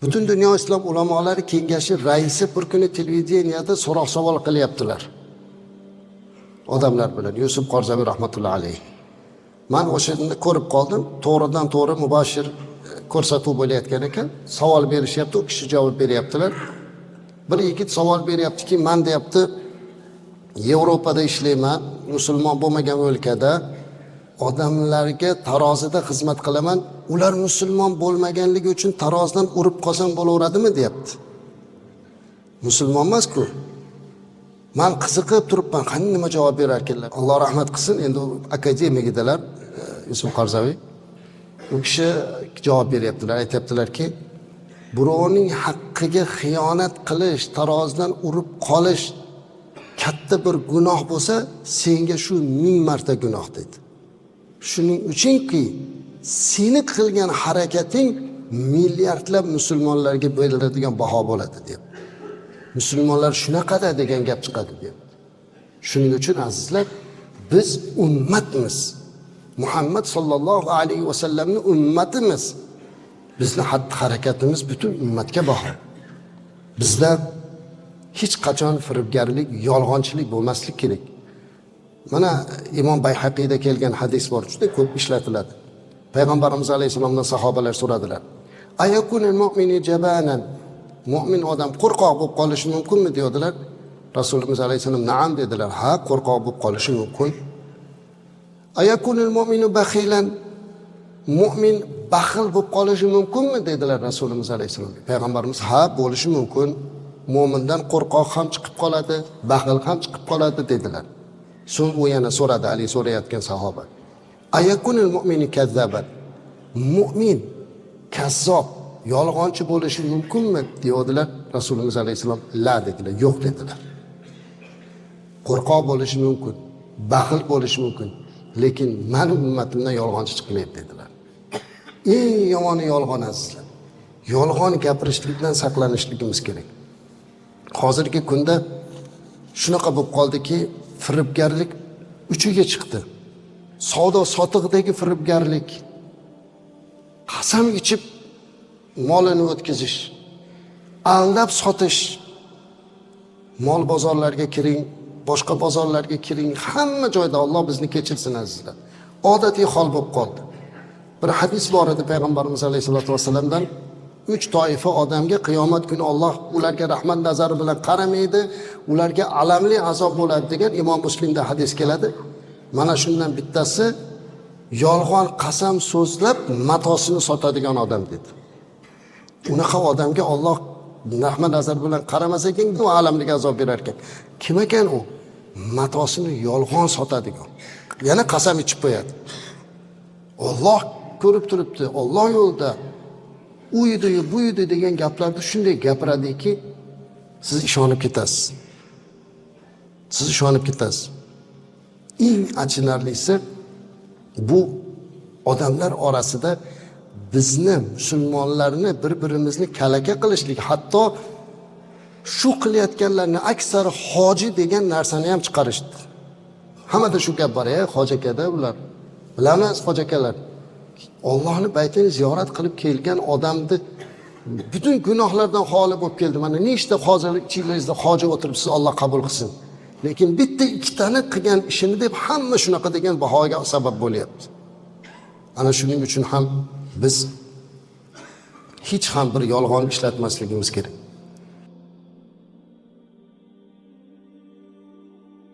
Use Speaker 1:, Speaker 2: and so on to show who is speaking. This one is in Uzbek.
Speaker 1: Butun dunyo islom ulamolari kengashi raisi bir kuni televideniyada so'roq savol qilyaptilar. Odamlar bilan Yusuf Qarzaviy rahmatullohi alayhi. Men o'shanda ko'rib qoldim, to'g'ridan to'g'ri mubashir ko'rsatuv bo'layotgan ekan. Savol berishyapti, u kishi javob beryaptilar. Bir yigit savol beryaptiki, men deyapti, Yevropada ishlayman, musulmon bo'lmagan o'lkada odamlarga tarozida xizmat qilaman. Ular musulmon bo'lmaganligi uchun tarozidan urib qolsam bo'laveradimi deyapti. Musulmon emas-ku. Men qiziqib turibman, qani nima javob berar ekanlar. Alloh rahmat qilsin, endi akademik edilar Yusuf Qarzaviy. U kishi javob beryaptilar, aytayaptilarki, birovning haqqiga xiyonat qilish, tarozidan urib qolish katta bir gunoh bo'lsa, senga shu 1000 marta gunoh dedi. Shuning uchunki seni qilgan harakating milliardlab musulmonlarga beriladigan baho bo'ladi deb. Musulmonlar shunaqada degan gap chiqadi deb. Shuning uchun azizlar, biz ummatmiz. Muhammad sallallohu alayhi va sallamning ummatimiz. Bizning harakatimiz butun ummatga baho. Bizda hech qachon firibgarlik, yolg'onchilik bo'lmaslik kerak. Mana Imom Bayhaqiyda kelgan hadis bor, juda ko'p ishlatiladi. Payg'ambarimiz alayhisolamdan sahobalar so'radilar. Ayakunul mu'mini jabanan. Mu'min odam qo'rqoq bo'lib qolishi mumkinmi dedilar. Rasululloh alayhisolam na'am dedilar. Ha, qo'rqoq bo'lib qolishi mumkin. Ayakunul mu'minu bakhilan. Mu'min baxil bo'lib qolishi mumkinmi dedilar Rasululloh alayhisolam. Payg'ambarimiz ha, bo'lishi mumkin. Mo'mindan qo'rqoq ham chiqib qoladi, baxil ham chiqib qoladi dedilar. So'ng u yana so'radi, Ali so'rayotgan sahoba. Ayakunul mu'mini kazzaban. Mu'min kazzob, yolg'onchi bo'lishi mumkinmi dedilar. Rasululloh alayhisolam la dedilar, yo'q dedilar. Qo'rqoq bo'lishi mumkin, baxil bo'lishi mumkin, lekin men ummatimdan yolg'onchi chiqmaydi dedilar. Eng yomoni yolg'on azizlar. Yolg'on gapirishlikdan saqlanishligimiz kerak. Hozirgi kunda shunaqa bo'lib qoldiki, firibgarlik uchiga chiqdi. Savdo sotiqdagi firibgarlik, qasam ichib molini o'tkazish, aldab sotish. Mol bozorlarga kiring, boshqa bozorlarga kiring, hamma joyda Alloh bizni kechirsin azizlar. Odatiy hol bo'lib qoldi. Bir hadis bor edi payg'ambarimiz alayhisolatu vasallamdan. 3 toifa odamga qiyomat kuni Alloh ularga rahmat nazari bilan qaramaydi, ularga alamli azob bo'ladi degan Imom Muslimda hadis keladi. Mana shundan bittasi yolg'on qasam so'zlab matosini sotadigan odam dedi. Unaqa odamga Alloh rahmat nazari bilan qaramasa ekan, u alamli azob berar ekan. Kim ekan u? Matosini yolg'on sotadigan. Yana qasam ichib qo'yadi. Alloh ko'rib turibdi, Alloh yo'lda u edi, bu edi degan gaplarni shunday gapiradiki, siz ishonib ketasiz. Siz ishonib ketasiz. Eng achinarlisi bu odamlar orasida bizni musulmonlarni bir-birimizni kalaka qilishlik, hatto shu qilayotganlarni aksari hoji degan narsani ham chiqarishdi. Hammada shu gap bor, hoji akada ular. Bilamiz hoji akalar. Allohning baytini ziyorat qilib kelgan odamni butun gunohlardan xoli bo'lib keldi. Mana nechta hozir ichingizda hoji o'tiribsiz, Alloh qabul qilsin. Lekin bitta ikkitani qilgan ishini deb hamma shunaqa degan bahoga sabab bo'lyapti. Ana shuning uchun ham biz hech ham bir yolg'on ishlatmasligimiz kerak.